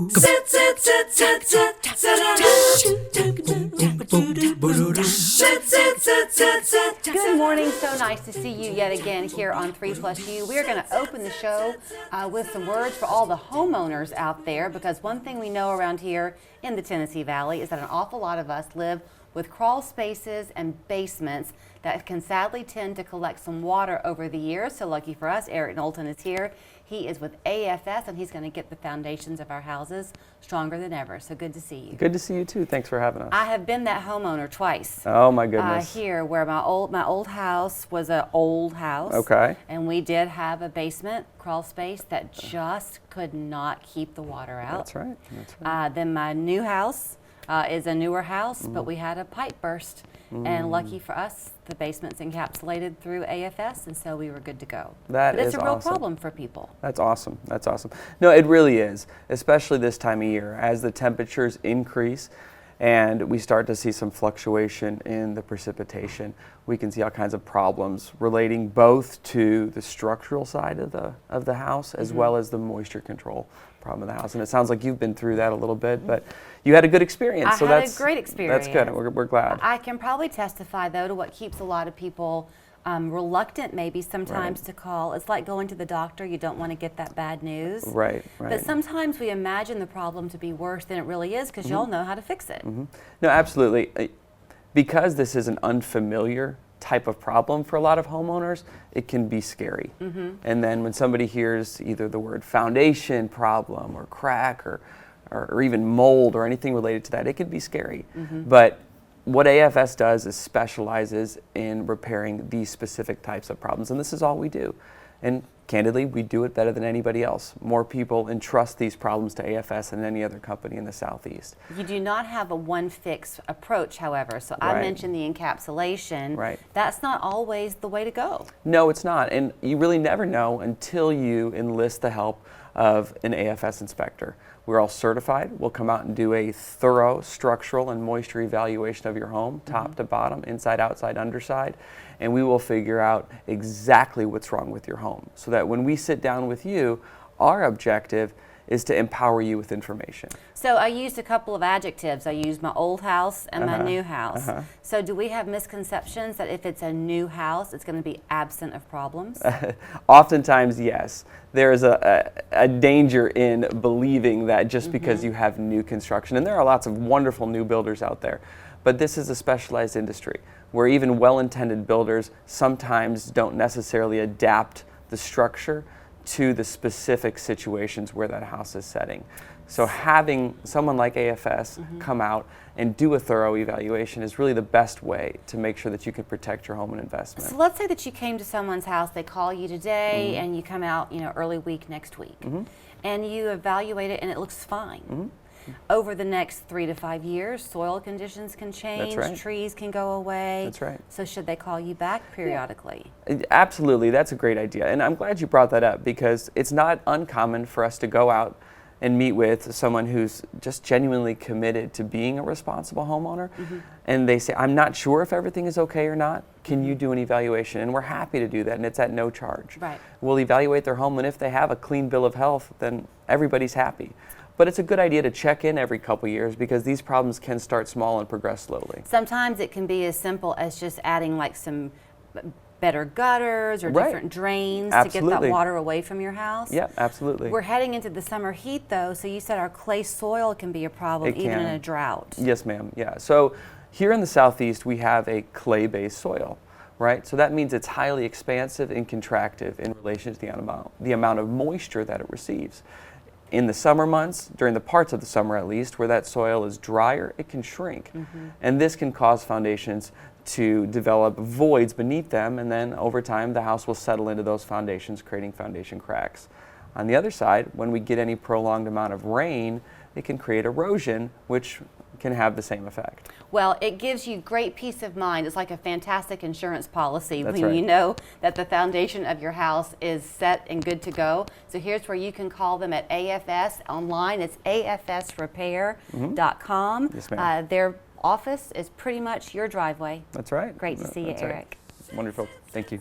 Good morning. So nice to see you yet again here on 3+U. We are going to open the show with some words for all the homeowners out there, because one thing we know around here in the Tennessee Valley is that an awful lot of us live with crawl spaces and basements that can sadly tend to collect some water over the years. So lucky for us, Eric Knowlton is here. He is with AFS, and he's going to get the foundations of our houses stronger than ever. So good to see you. Good to see you too. Thanks for having us. I have been that homeowner twice. Oh my goodness. Here, where my old house was an old house. Okay. And we did have a basement crawl space that just could not keep the water out. That's right. That's right. Then my new house is a newer house, but we had a pipe burst. And lucky for us, the basement's encapsulated through AFS, and so we were good to go. But it's a real awesome. problem for people. That's awesome. That's awesome. No, it really is, especially this time of year. As the temperatures increase and we start to see some fluctuation in the precipitation, we can see all kinds of problems relating both to the structural side of the house as well as the moisture control problem of the house. And it sounds like you've been through that a little bit, but you had a good experience. I had a great experience. That's good. We're glad. I can probably testify, though, to what keeps a lot of people reluctant maybe sometimes to call. It's like going to the doctor. You don't want to get that bad news. Right. But sometimes we imagine the problem to be worse than it really is, because y'all know how to fix it. No, absolutely. Because this is an unfamiliar type of problem for a lot of homeowners, it can be scary. And then when somebody hears either the word foundation problem or crack or even mold or anything related to that, it can be scary. But what AFS does is specializes in repairing these specific types of problems, and this is all we do. And candidly, we do it better than anybody else. More people entrust these problems to AFS than any other company in the Southeast. You do not have a one-fix approach, however. So I mentioned the encapsulation. Right. That's not always the way to go. No, it's not. And you really never know until you enlist the help of an AFS inspector. We're all certified. We'll come out and do a thorough structural and moisture evaluation of your home, top to bottom, inside, outside, underside, and we will figure out exactly what's wrong with your home, so that when we sit down with you, our objective is to empower you with information. So I used a couple of adjectives. I used my old house and my new house. So do we have misconceptions that if it's a new house, it's going to be absent of problems? Oftentimes, yes. There is a danger in believing that just because you have new construction, and there are lots of wonderful new builders out there, but this is a specialized industry where even well-intended builders sometimes don't necessarily adapt the structure to the specific situations where that house is setting. So having someone like AFS come out and do a thorough evaluation is really the best way to make sure that you can protect your home and investment. So let's say that you came to someone's house, they call you today, and you come out, early week next week, and you evaluate it and it looks fine. Over the next 3 to 5 years, soil conditions can change, trees can go away. That's right. So should they call you back periodically? Absolutely, that's a great idea. And I'm glad you brought that up, because it's not uncommon for us to go out and meet with someone who's just genuinely committed to being a responsible homeowner. And they say, I'm not sure if everything is okay or not. Can you do an evaluation? And we're happy to do that, and it's at no charge. Right. We'll evaluate their home, and if they have a clean bill of health, then everybody's happy. But it's a good idea to check in every couple years, because these problems can start small and progress slowly. Sometimes it can be as simple as just adding like some better gutters or different drains to get that water away from your house. Yeah, absolutely. We're heading into the summer heat, though, so you said our clay soil can be a problem even in a drought. Yes, ma'am. Yeah. So here in the Southeast, we have a clay-based soil. Right, so that means it's highly expansive and contractive in relation to the amount of moisture that it receives. In the summer months, during the parts of the summer at least, where that soil is drier, it can shrink. And this can cause foundations to develop voids beneath them, and then over time the house will settle into those foundations, creating foundation cracks. On the other side, when we get any prolonged amount of rain, it can create erosion, which can have the same effect. Well, it gives you great peace of mind. It's like a fantastic insurance policy That's when right. you know that the foundation of your house is set and good to go. So here's where you can call them at AFS online. It's afsrepair.com. Yes, ma'am. Their office is pretty much your driveway. That's right. Great to see you, Eric. Wonderful. Thank you.